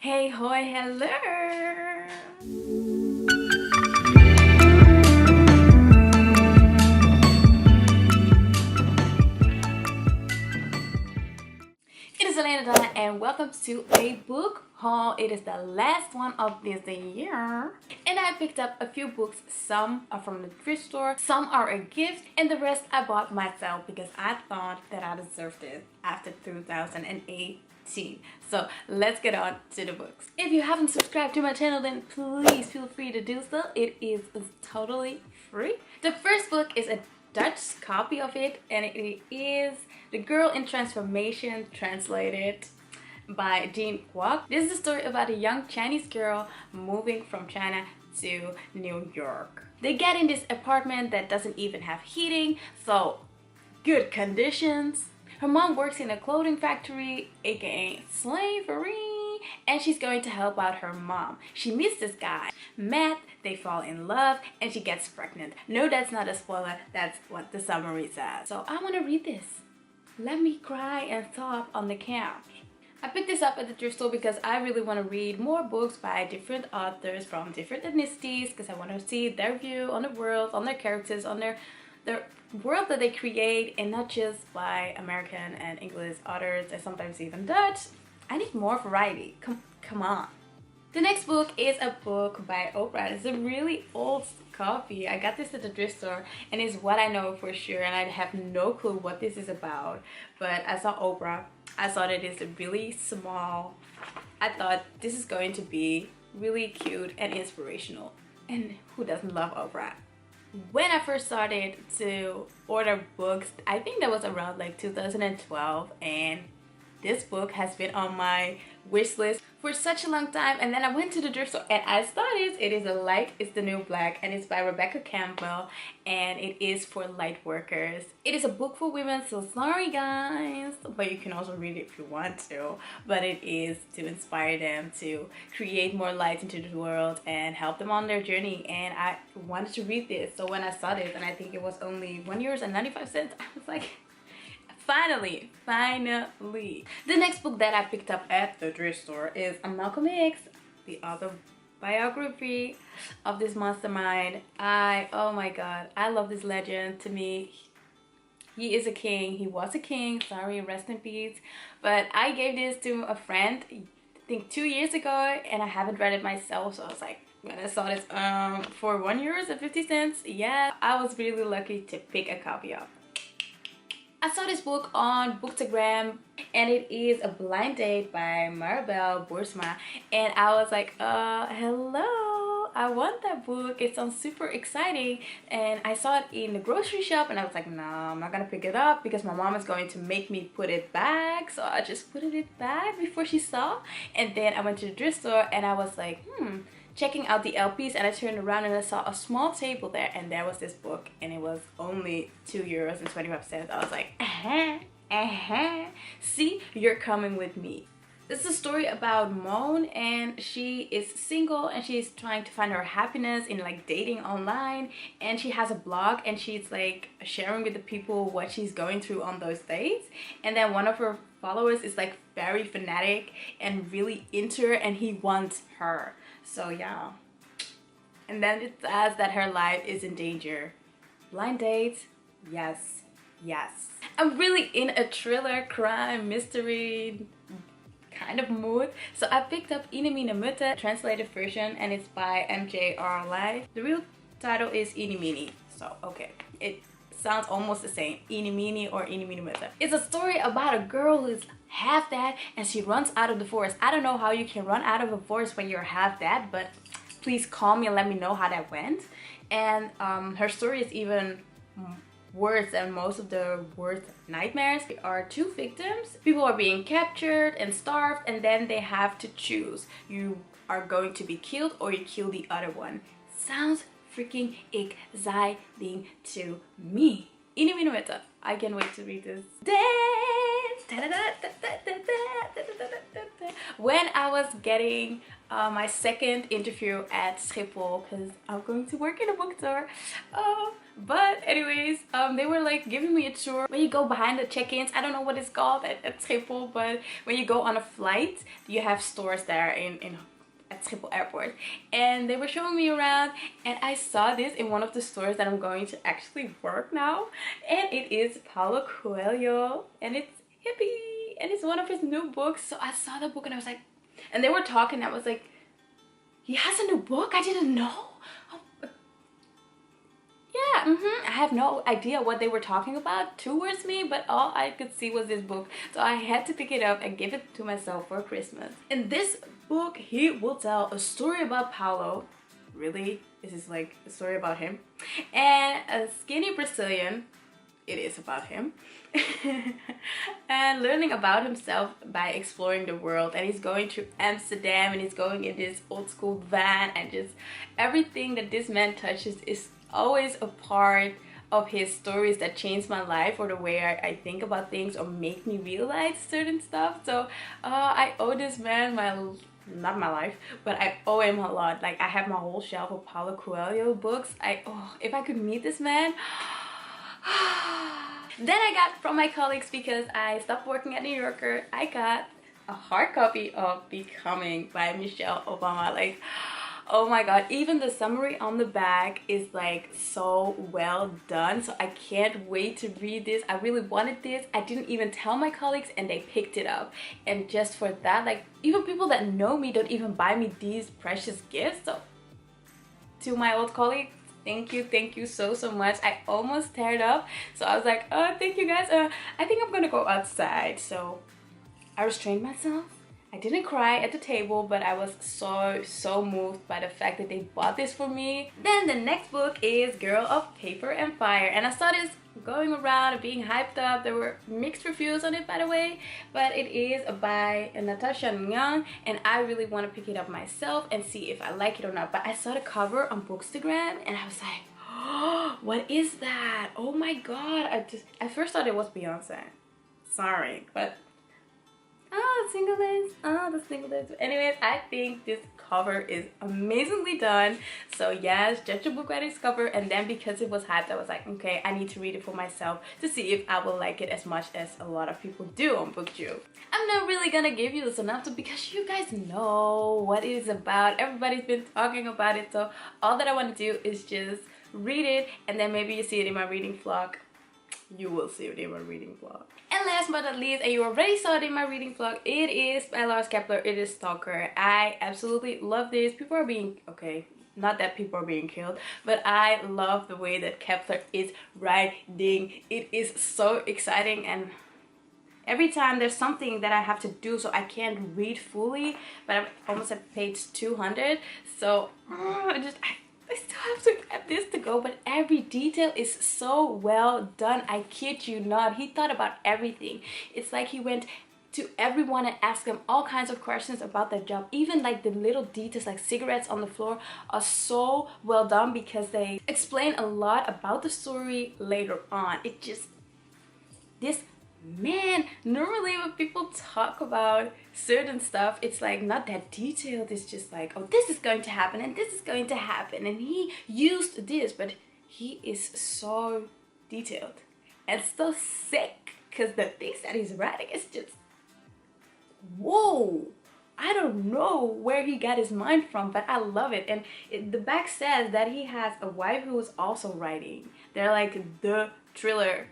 Hey, hoy, hello! It is Lalaine Adanna and welcome to a book haul. It is the last one of this year. And I picked up a few books. Some are from the thrift store, some are a gift, and the rest I bought myself because I thought that I deserved it after 2008. So let's get on to the books. If you haven't subscribed to my channel, then please feel free to do so. It is totally free. The first book is a Dutch copy of it, and it is The Girl in Transformation, translated by Kwok. This is a story about a young Chinese girl moving from China to New York. They get in this apartment that doesn't even have heating, so good conditions. Her mom works in a clothing factory, aka slavery, and she's going to help out her mom. She meets this guy, Matt, they fall in love, and she gets pregnant. No, that's not a spoiler, that's what the summary says. So I want to read this. Let me cry and sob on the couch. I picked this up at the thrift store because I really want to read more books by different authors from different ethnicities, because I want to see their view on the world, on their characters, on their world that they create, and not just by American and English authors and sometimes even Dutch. I need more variety. Come on. The next book is a book by Oprah. It's a really old copy. I got this at the thrift store and it's What I Know for Sure, and I have no clue what this is about, but I saw Oprah. I saw that it's really small. I thought this is going to be really cute and inspirational, and who doesn't love Oprah? When I first started to order books, I think that was around like 2012, and this book has been on my wish list for such a long time. And then I went to the thrift store and I saw this. It is A Light is the New Black, and it's by Campbell, and it is for light workers. It is a book for women, so sorry guys, but you can also read it if you want to. But it is to inspire them to create more light into the world and help them on their journey, and I wanted to read this. So when I saw this, and I think it was only €1.95, I was like, finally. The next book that I picked up at the thrift store is a Malcolm X, the autobiography of this mastermind. Oh my god, I love this legend. To me, he is a king. He was a king. Sorry, rest in peace. But I gave this to a friend, I think 2 years ago, and I haven't read it myself. So I was like, when I saw this for €1.50, yeah, I was really lucky to pick a copy up. I saw this book on Bookstagram, and it is A Blind Date by Marelle, Boersma, and I was like, hello, I want that book. It sounds super exciting. And I saw it in the grocery shop and I was like, no, I'm not gonna pick it up because my mom is going to make me put it back. So I just put it back before she saw. And then I went to the thrift store and I was like, checking out the LPs, and I turned around and I saw a small table there, and there was this book, and it was only €2.25. I was like, see, you're coming with me. This is a story about Moan, and she is single and she's trying to find her happiness in like dating online, and she has a blog and she's like sharing with the people what she's going through on those dates. And then one of her followers is like very fanatic and really into her, and he wants her. So yeah, and then it says that her life is in danger. Blind dates, yes. I'm really in a thriller, crime, mystery kind of mood. So I picked up Iene, Mutte, translated version, and it's by M.J.R. Live. The real title is Iene. So okay, it sounds almost the same, Iene or Iene Mutte. It's a story about a girl who's half that and she runs out of the forest. I don't know how you can run out of a forest when you're half that, but please call me and let me know how that went. And her story is even worse than most of the worst nightmares. There are 2 victims. People are being captured and starved, and then they have to choose. You are going to be killed or you kill the other one. Sounds freaking exciting to me. Iene Mutte. I can't wait to read this. When I was getting my second interview at Schiphol because I'm going to work in a bookstore. But anyways, they were like giving me a tour. When you go behind the check-ins, I don't know what it's called at Schiphol, but when you go on a flight, you have stores there at Schiphol Airport. And they were showing me around, and I saw this in one of the stores that I'm going to actually work now. And it is Paulo Coelho, and it's Hippie, and it's one of his new books. So I saw the book and I was like, and they were talking, I was like, he has a new book? I didn't know. Yeah, I have no idea what they were talking about towards me, but all I could see was this book. So I had to pick it up and give it to myself for Christmas. In this book, he will tell a story about Paulo. Really? This is like a story about him. And a skinny Brazilian. It is about him. And learning about himself by exploring the world. And he's going to Amsterdam, and he's going in this old school van, and just everything that this man touches is always a part of his stories that changed my life, or the way I think about things, or make me realize certain stuff. So I owe this man not my life, but I owe him a lot. Like, I have my whole shelf of Paulo Coelho books. If I could meet this man. Then I got from my colleagues, because I stopped working at New Yorker, I got a hard copy of Becoming by Michelle Obama. Like, oh my god, even the summary on the back is like so well done. So I can't wait to read this. I really wanted this. I didn't even tell my colleagues, and they picked it up. And just for that, like, even people that know me don't even buy me these precious gifts. So to my old colleagues, thank you so much. I almost teared up, so I was like, oh, thank you guys. I think I'm gonna go outside. So I restrained myself. I didn't cry at the table, but I was so moved by the fact that they bought this for me. Then the next book is Girl of Paper and Fire, and I saw this going around and being hyped up. There were mixed reviews on it, by the way, but it is by Natasha and Ngan, and I really want to pick it up myself and see if I like it or not. But I saw the cover on Bookstagram, and I was like, oh, what is that? Oh my god. I first thought it was Beyonce. Sorry, but the single days. Anyways, I think this cover is amazingly done. So yes, judge a book by its cover. And then because it was hyped, I was like, okay, I need to read it for myself to see if I will like it as much as a lot of people do on BookTube. I'm not really gonna give you the synopsis because you guys know what it is about. Everybody's been talking about it. So all that I want to do is just read it, and then maybe you see it in my reading vlog. You will see it in my reading vlog. And last but not least, and you already saw it in my reading vlog, it is by Lars Kepler. It is Stalker. I absolutely love this. People are being, okay, not that people are being killed, but I love the way that Kepler is writing. It is so exciting, and every time there's something that I have to do, so I can't read fully, but I'm almost at page 200. So I still have to get this to go, but every detail is so well done. I kid you not. He thought about everything. It's like he went to everyone and asked them all kinds of questions about their job. Even like the little details, like cigarettes on the floor, are so well done because they explain a lot about the story later on. It just, this man, normally when people talk about certain stuff, it's like not that detailed. It's just like, oh, this is going to happen and this is going to happen, and he used this, but he is so detailed and so sick, because the things that he's writing is just, whoa. I don't know where he got his mind from, but I love it. And the back says that he has a wife who is also writing. They're like the thriller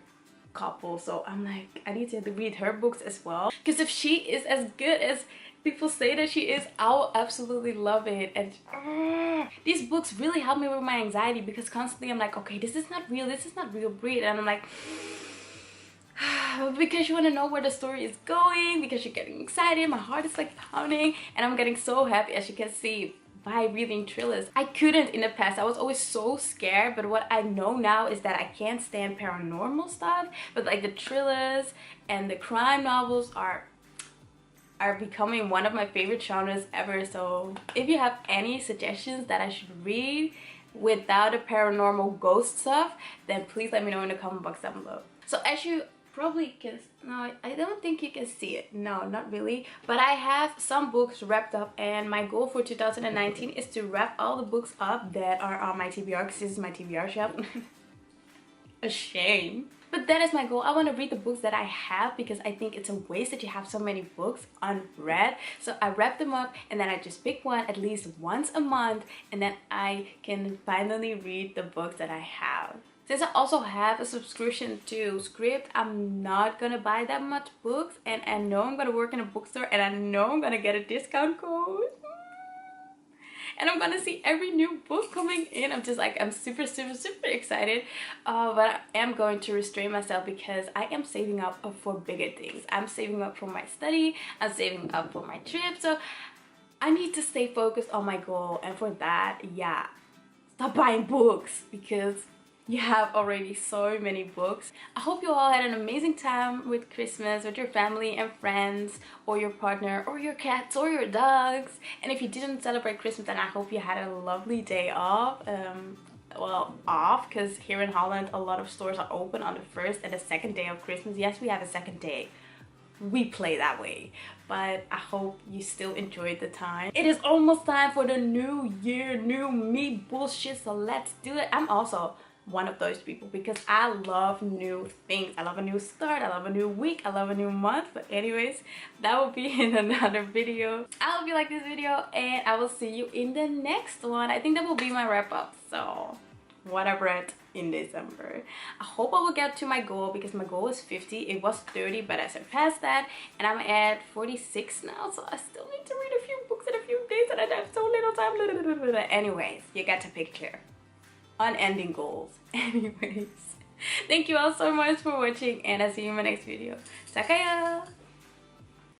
couple, so I'm like, I need to read her books as well, because if she is as good as people say that she is, I'll absolutely love it. And these books really help me with my anxiety, because constantly I'm like, okay, this is not real breed, and I'm like, because you want to know where the story is going, because you're getting excited, my heart is like pounding, and I'm getting so happy, as you can see, by reading thrillers. I couldn't in the past. I was always so scared, but what I know now is that I can't stand paranormal stuff, but like the thrillers and the crime novels are becoming one of my favorite genres ever. So if you have any suggestions that I should read without the paranormal ghost stuff, then please let me know in the comment box down below. So as you probably can, no, I don't think you can see it, no, not really, but I have some books wrapped up, and my goal for 2019 is to wrap all the books up that are on my TBR, because this is my TBR shelf. A shame, but that is my goal. I want to read the books that I have, because I think it's a waste that you have so many books unread. So I wrap them up, and then I just pick one at least once a month, and then I can finally read the books that I have. Since I also have a subscription to Script, I'm not gonna buy that much books, and I know I'm gonna work in a bookstore, and I know I'm gonna get a discount code. And I'm gonna see every new book coming in. I'm just like, I'm super excited. But I am going to restrain myself, because I am saving up for bigger things. I'm saving up for my study, I'm saving up for my trip. So I need to stay focused on my goal. And for that, yeah, stop buying books, because you have already so many books. I hope you all had an amazing time with Christmas, with your family and friends, or your partner, or your cats, or your dogs. And if you didn't celebrate Christmas, then I hope you had a lovely day off. Well, off, because here in Holland a lot of stores are open on the first and the second day of Christmas. Yes, we have a second day. We play that way, but I hope you still enjoyed the time. It is almost time for the new year, new me bullshit, so let's do it. I'm also one of those people, because I love new things. I love a new start, I love a new week, I love a new month. But anyways, that will be in another video. I hope you like this video, and I will see you in the next one. I think that will be my wrap up, so what I read in December. I hope I will get to my goal, because my goal is 50. It was 30, but I surpassed that, and I'm at 46 now, so I still need to read a few books in a few days, and I have so little time. Anyways, you got the picture. Unending goals. Anyways, thank you all so much for watching, and I'll see you in my next video. Takaya!